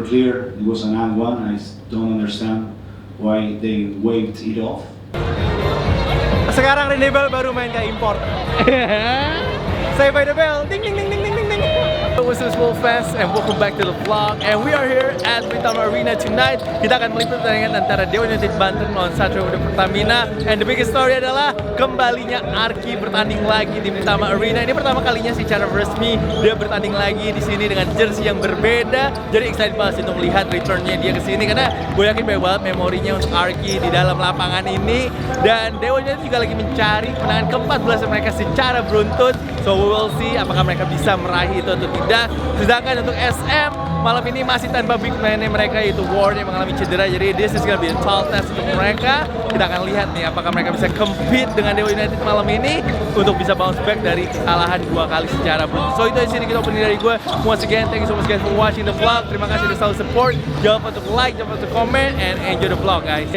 clear. It was an and one. I don't understand why they waved it off. Sekarang Renewable baru main kayak import. Say by the bell, ding ding ding ding ding ding ding. What's up, Wolf fans, and welcome back to the vlog. And we are here at Britama Arena tonight. Kita akan meliput pertandingan antara Dewa United Banten melawan Satria Muda Pertamina. And the biggest story adalah kembalinya Arki bertanding lagi di Britama Arena. Ini pertama kalinya secara resmi dia bertanding lagi di sini dengan jersey yang berbeda. Jadi excited banget untuk melihat returnnya dia ke sini karena gue yakin banyak banget memorinya untuk Arki di dalam lapangan ini. Dan Dewa United juga lagi mencari kemenangan ke-14 mereka secara beruntun. So we will see apakah mereka bisa meraih itu atau tidak. Sedangkan untuk SM malam ini masih tanpa big man mereka, yaitu Ward yang mengalami cedera. Jadi this is gonna be a tall test untuk mereka. Kita akan lihat nih apakah mereka bisa compete dengan Dewa United malam ini untuk bisa bounce back dari kesalahan 2 kali secara beruntun. So itu di sini kita opening dari gue. Once again, thank you so much guys for watching the vlog. Terima kasih sudah selalu support. Jangan lupa untuk like, jangan lupa untuk comment, and enjoy the vlog guys.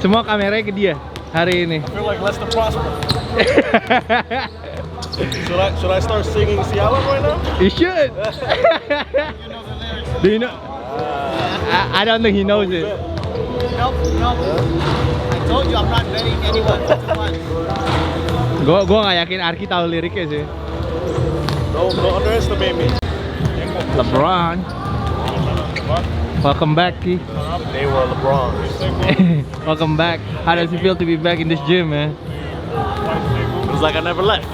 Semua kameranya ke dia hari ini. I feel like Lester Prosper. Should I start singing Cialan right now? You should. Do you know? I don't think he knows it. Nope. I told you I'm not betting anyone. Gua nggak yakin Arki tahu liriknya sih. Don't underestimate me. LeBron. Welcome back, Ki. They were LeBron. Welcome back. How does it feel to be back in this gym, man? It was like I never left.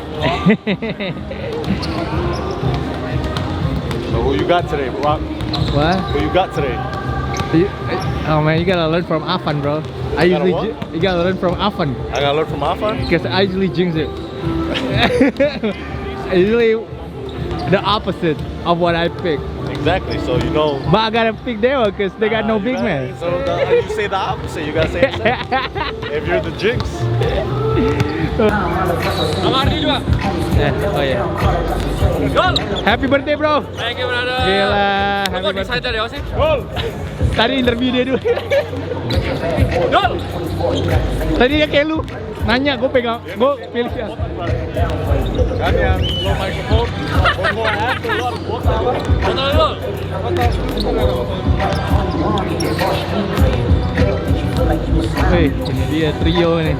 So who you got today, Brock? What? Who you got today? Oh man, you gotta learn from Afan, bro. You gotta learn from Afan. I gotta learn from Afan? Because I usually jinx it. Usually the opposite of what I pick. Exactly, so you know. But I gotta pick Dewa because they got no big man. So you say the opposite, you gotta say the same. If you're the jinx. Oh yeah. Happy birthday, bro. Thank you brother. Gila. Happy Kok birthday. excited ya sih? Tadi interview dia dulu. Gol. Tadi dia kayak lu nanya, gue pilih siapa. Kan yang lo microphone, bongo aja lo foto apa? Foto dulu. Wih, ini dia trio nih.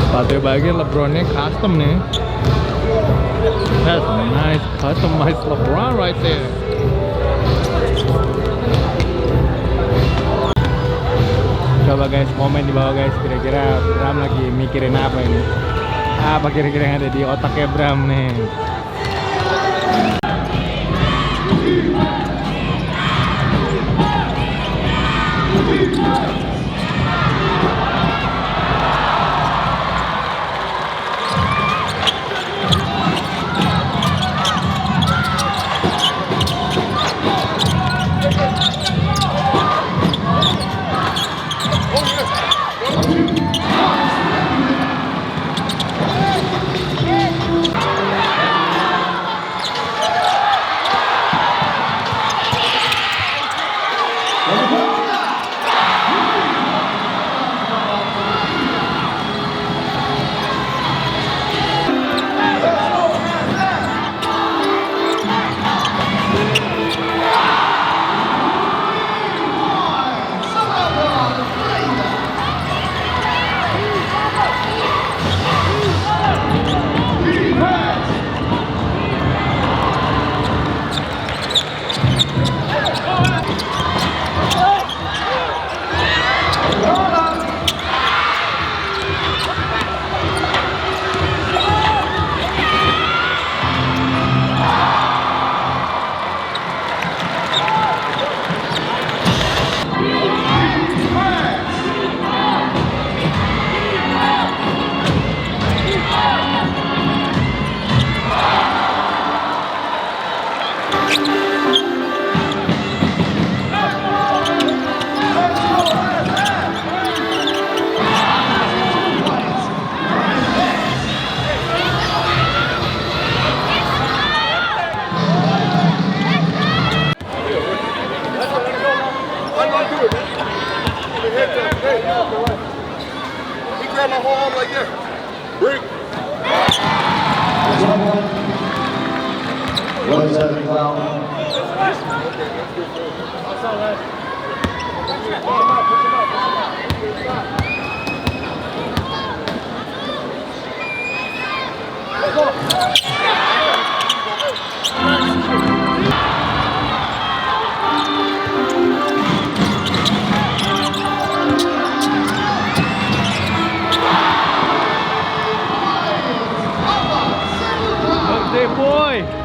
Sepatu bagian LeBronnya custom nih. That's nice customized LeBron right there. Coba guys komen di bawah guys, kira-kira Bram lagi mikirin apa ini? Apa kira-kira yang ada di otaknya Bram nih? Birthday boy.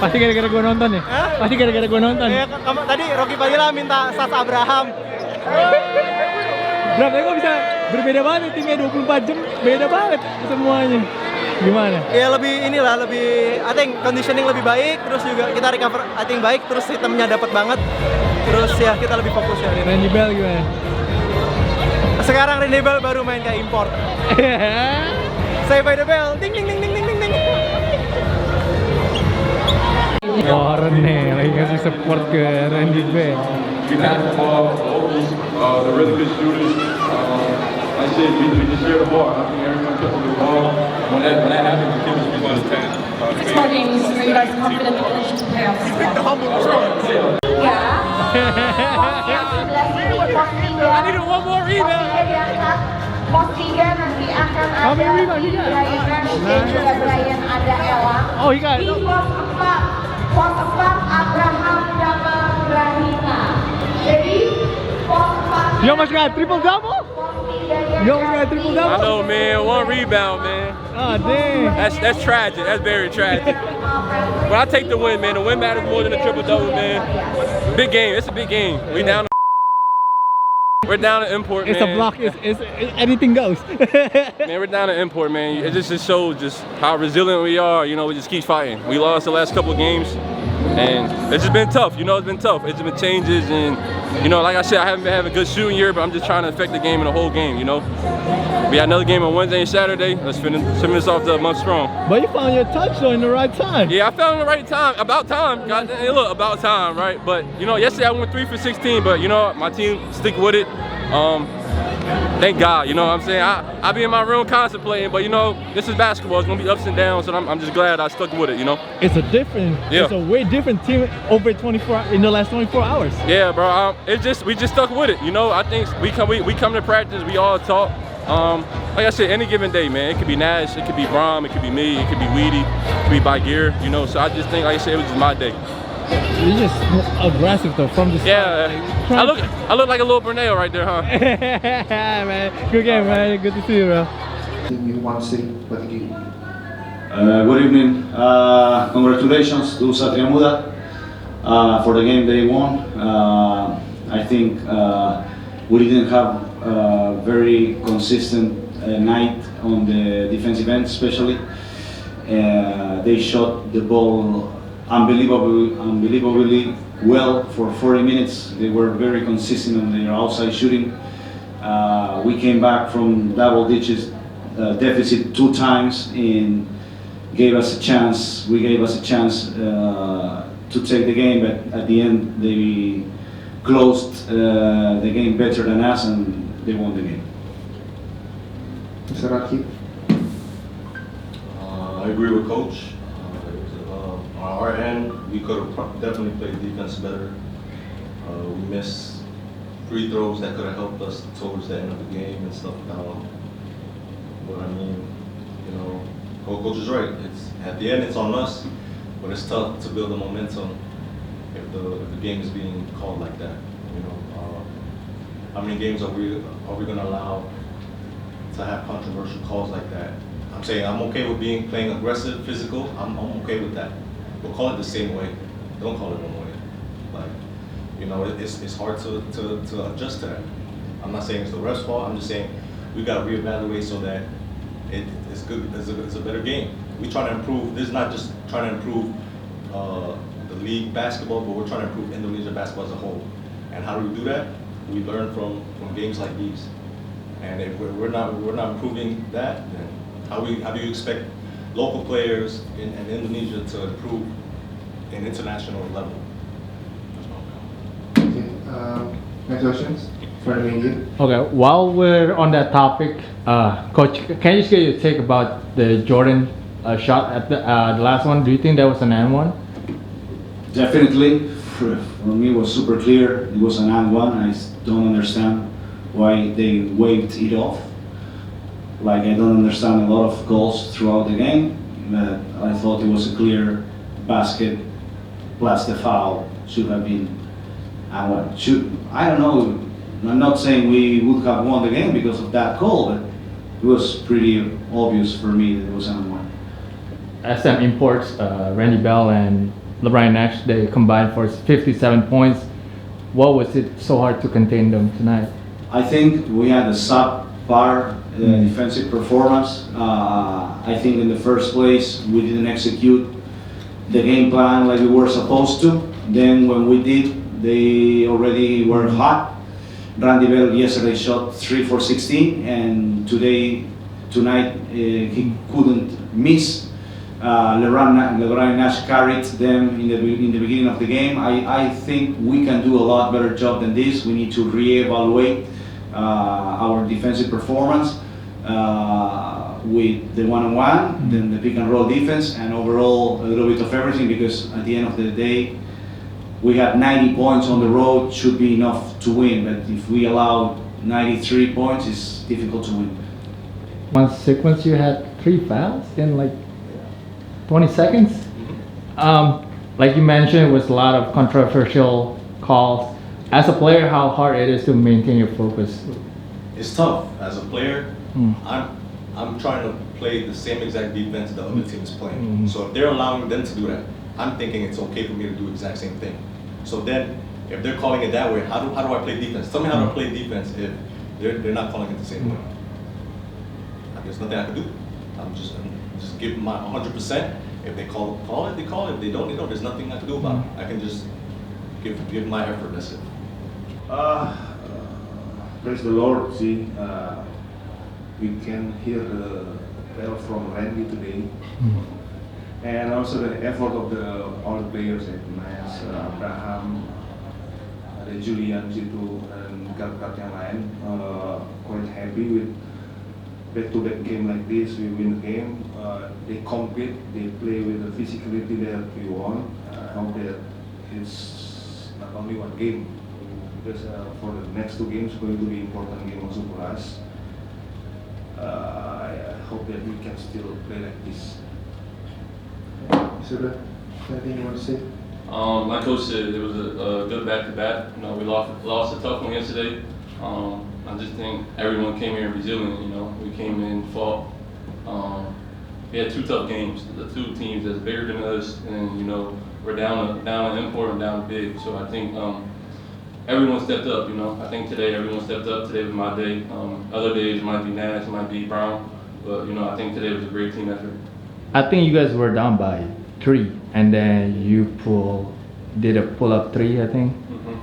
Pasti gara-gara gue nonton ya? Pasti gara-gara gue nonton. Tadi Rocky Padilla minta Sas Abraham. Berapa kok bisa berbeda banget timnya 24 jam, beda banget semuanya. Gimana? Ya lebih I think conditioning lebih baik, terus juga kita recover I think baik, terus sistemnya dapat banget. Terus ya kita lebih fokus ya. Randy Bell gimana? Sekarang Randy Bell baru main kayak import. Say by the bell, ding ding ding ding ding ding. Warren nih lagi kasih support ke Randy Bell. We passed the ball, the really good shooters. I said we just share the ball. I think everyone took the ball. When that happens, the chemistry is on 10. It's more games where you guys confident to finish the playoffs. The humble response. I need one more rebound. Pos 3 nanti akan ada Brian dan juga Brian ada Ella. Oh iya. Di pos 4 Abraham sama Rahina. Jadi pos 4 Yo mas got triple double? Yo mas got triple double? I know, man. One rebound, man. Oh dang. That's tragic. That's very tragic. But I take the win, man. The win matters more than the triple double, man. Big game. It's a big game. We down. We're down to import, man. It's a block. It's anything goes. Man, we're down to import, man. It just shows just how resilient we are. You know, we just keep fighting. We lost the last couple of games. And it's just been tough, you know, it's been tough. It's been changes and, you know, like I said, I haven't been having a good shooting year, but I'm just trying to affect the game in the whole game, you know. We got another game on Wednesday and Saturday. Let's finish this off the month strong. But you found your touch though in the right time. Yeah, I found it the right time. About time. Hey, look, about time, right? But, you know, yesterday I went 3 for 16, but, you know, my team stick with it. Thank God, you know what I'm saying? I be in my room contemplating, but, you know, this is basketball. It's going to be ups and downs, and I'm just glad I stuck with it, you know? It's a way different team over 24 in the last 24 hours. Yeah, bro. We just stuck with it, you know? I think we come to practice, we all talk. Like I said, any given day, man, it could be Nash, it could be Brom, it could be me, it could be Weedy, it could be Baguir, you know. So I just think, like I said, it was just my day. You're just aggressive though from the start. Yeah, I look like a little Brunel right there, huh? Man, good game, man. Good to see you, bro. You want to say what you Good evening. Congratulations to Satria Muda for the game they won. I think we didn't have a very consistent night on the defensive end, especially. They shot the ball unbelievably well for 40 minutes. They were very consistent on their outside shooting. We came back from double digits deficit 2 times and gave us a chance. We gave us a chance to take the game, but at the end they closed the game better than us and they won the game. Mr. Rakib? I agree with Coach. On our end, we could have definitely played defense better. We missed free throws that could have helped us towards the end of the game and stuff. But I mean, you know, Coach is right. It's at the end, it's on us, but it's tough to build the momentum if the game is being called like that. You know, how many games are we going to allow to have controversial calls like that? I'm saying I'm okay with playing aggressive, physical. I'm okay with that. But call it the same way. Don't call it one way. Like, you know, it's hard to adjust to that. I'm not saying it's the ref's fault. I'm just saying we got to reevaluate so that it's good. It's a better game. We try to improve. This is not just trying to improve the league basketball, but we're trying to improve Indonesia basketball as a whole. And how do we do that? We learn from games like these. And if we're not improving that, then how do you expect local players in Indonesia to improve in international level? Okay, next questions for the media. Okay, while we're on that topic, Coach, can you just get your take about the Jordan shot at the last one? Do you think that was an and one? Definitely, for me it was super clear. It was an and one. I don't understand why they waved it off. Like, I don't understand a lot of goals throughout the game, but I thought it was a clear basket plus the foul should have been and one. I don't know. I'm not saying we would have won the game because of that goal, but it was pretty obvious for me that it was an one. SM Imports, Randy Bell and LeBron Nash, they combined for 57 points. What was it so hard to contain them tonight? I think we had a subpar defensive performance. I think in the first place we didn't execute the game plan like we were supposed to. Then when we did, they already were hot. Randy Bell yesterday shot 3 for 16, and tonight he couldn't miss. LeBron Nash carried them in the beginning of the game. I think we can do a lot better job than this. We need to reevaluate our defensive performance with the one-on-one, then the pick-and-roll defense, and overall a little bit of everything, because at the end of the day, we had 90 points on the road, should be enough to win, but if we allow 93 points, it's difficult to win. One sequence you had 3 fouls in like 20 seconds. Like you mentioned, it was a lot of controversial calls. As a player, how hard it is to maintain your focus? It's tough. As a player, I'm trying to play the same exact defense the other team is playing. So if they're allowing them to do that, I'm thinking it's okay for me to do the exact same thing. So then, if they're calling it that way, how do I play defense? Tell me how to play defense if they're not calling it the same way. There's nothing I can do. I'm just give my 100%, If they call it, they call it. If they don't, they don't. There's nothing I can do about it. I can just give my effort. That's it. Praise the Lord, see, we can hear the bell from Randy today. And also the effort of all the players, Mas, Abraham, ada Julian situ, dan guard-guard yang lain. Quite happy with back-to-back game like this. We win the game. They compete, they play with the physicality that we want. I hope that it's not only one game, because for the next two games going to be important game also for us. I hope that we can still play like this. Sudah, anything you want to say? Like Coach said, it was a good back-to-back. You know, we lost a tough one yesterday. I just think everyone came here resilient. You know, we came in, fought. We had two tough games. The two teams that's bigger than us, and you know, we're down an import and down big. So I think everyone stepped up. You know, I think today everyone stepped up. Today was my day. Other days it might be Nash, it might be Brown, but you know, I think today was a great team effort. I think you guys were down by 3, and then you did a pull-up 3, I think,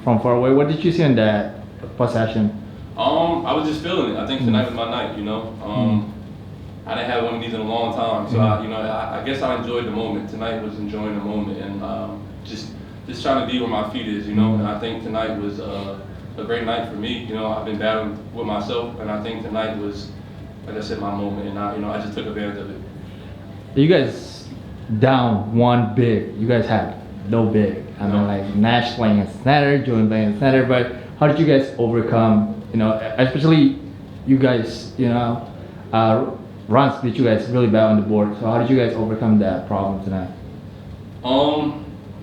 from far away. What did you see in that possession? I was just feeling it. I think tonight was my night. You know, I didn't have one of these in a long time, so I guess I enjoyed the moment. Tonight was enjoying the moment, and just trying to be where my feet is. You know, and I think tonight was a great night for me. You know, I've been battling with myself, and I think tonight was, like I said, my moment, and I just took advantage of it. You guys down 1 big. You guys had no big. I mean, like Nash playing at center, Julian playing at center. But how did you guys overcome? You know, especially you guys. You know, runs beat you guys really bad on the board. So how did you guys overcome that problem tonight? I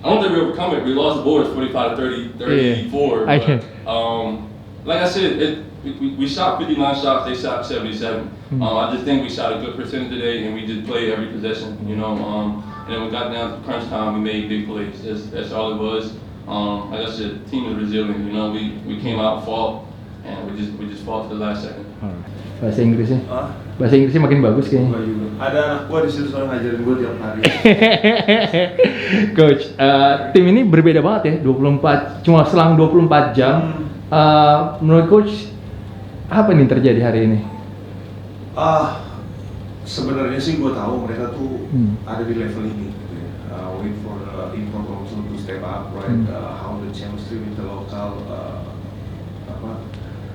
don't think we overcome it. We lost the board 45-30, 34. Yeah. But, like I said, we shot 59 shots. They shot 77. I just think we shot a good percentage today, and we just played every possession. You know, and then we got down to crunch time. We made big plays. That's all it was. Like I said, the team is resilient. You know, we came out, fought, and we just fought to the last second. Bahasa Inggrisnya? Bahasa Inggrisnya makin bagus kayaknya. Ada anak gua di situ soalnya ngajarin gua tiap hari. Coach, tim ini berbeda banget ya. 24, cuma selang 24 jam. Menurut Coach, apa nih terjadi hari ini? Sebenarnya sih gue tahu mereka tuh ada di level ini. Wait for the import also to step up, right? How the chemistry with the local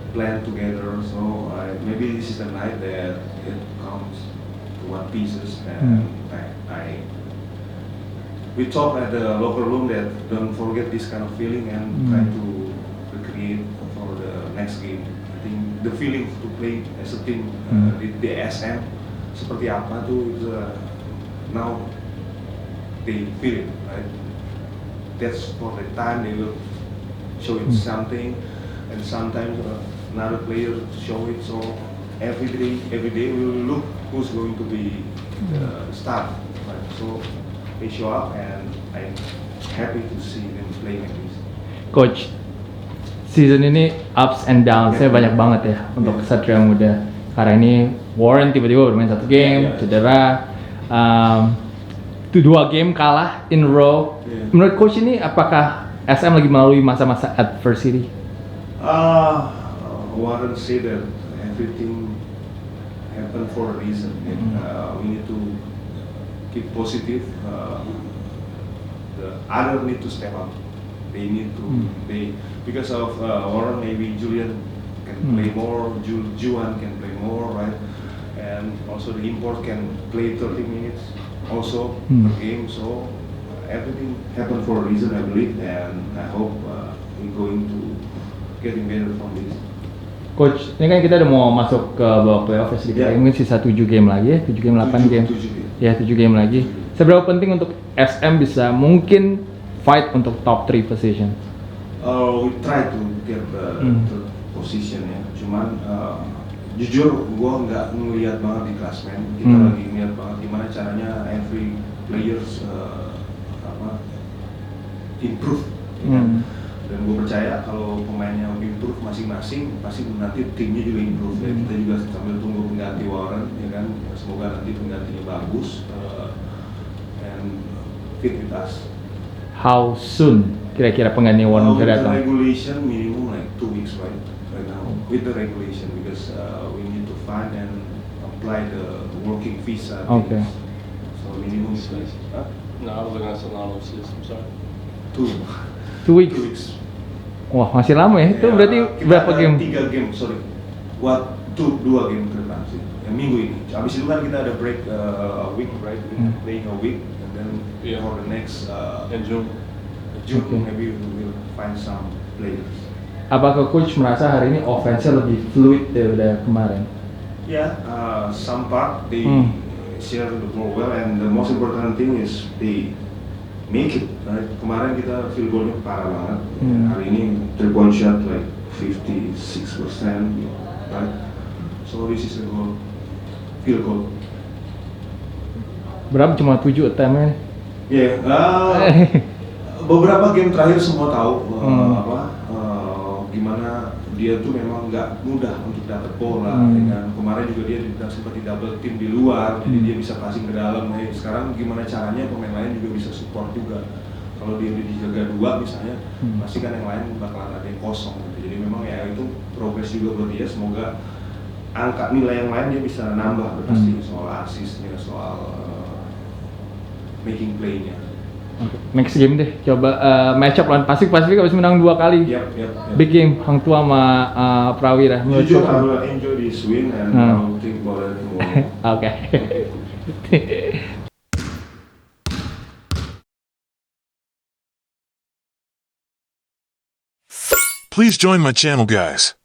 blend together. So maybe this is the night that it comes to one pieces, and we talk at the locker room that don't forget this kind of feeling and try to recreate for the next game. I think the feeling to play as a team di SM seperti apa tuh now they feel it, right? That's for the time they will show it something, and sometimes another player show it. So every day we will look who's going to be the start, right? So they show up, and I'm happy to see them playing like this. Coach, season ini ups and downs-nya banyak banget ya untuk Satria Muda. Karena ini Warren tiba-tiba bermain 1 game, cedera, 2 game kalah in row. Menurut Coach ini apakah SM lagi melalui masa-masa adversity? Warren say that everything happened for a reason. We need to keep positive. The other need to step up. They need to because of Warren, maybe Julian can play more, Juan can play more, right? And also the import can play 30 minutes also per game. So everything happened for a reason, I believe, and I hope we're going to getting better from this. Coach, ini kan kita udah mau masuk ke babak playoff ya sedikit. Mungkin sisa 7 game lagi ya, 7 game 8 game. Ya, 7 game lagi. Seberapa penting untuk SM bisa mungkin fight untuk top 3 position? We try to get the position ya. Cuman jujur gue nggak ngeliat banget di klasmen. Kita lagi ngeliat banget gimana caranya every players improve. Dan gue percaya kalau pemainnya improve masing-masing, pasti nanti timnya juga improve. Ya. Kita juga sambil tunggu pengganti Warren, ya kan. Semoga nanti penggantinya bagus. and fit with us. How soon kira-kira penggantian Warren With bisa the datang? regulation minimum like 2 weeks right now with the regulation because we need to find and apply the working visa. Okay. So minimum is like No, I was looking at Solano's system, sorry. 2 weeks. 2 weeks. Wah, masih lama ya. Itu berarti Kita berapa ada game? 3 game, sorry. 2 game ke depan sih. Yang minggu ini. Abis itu kan kita ada break a week, right? We're playing a week, and then for the next In June. June Okay. maybe we will find some players. Apakah coach merasa hari ini offense-nya lebih fluid daripada kemarin? Yeah, some part they share the ball well, and the most important thing is they make it. Right? Kemarin kita field goalnya parah banget. Hari ini 3-point shot like 56%, right? So this is a goal, field goal. Berapa cuma 7 attempt-nya? Yeah, beberapa game terakhir semua tahu gimana dia tuh memang nggak mudah untuk dapat bola. Dengan kemarin juga dia sempat di double team di luar, jadi dia bisa passing ke dalam. Sekarang gimana caranya pemain lain juga bisa support juga. Kalau dia dijaga 2 misalnya, pasti kan yang lain bakalan ada yang kosong. Gitu. Jadi memang ya itu progres juga buat dia. Semoga angka nilai yang lain dia bisa nambah pasti soal asisnya, soal making play-nya. Next game deh, coba match up lawan Pasifik habis menang 2 kali. Yep. Big game, Hang Tua sama Prawira. Jujur, I will enjoy this win and I will think about it tomorrow. Oke. Please join my channel, guys.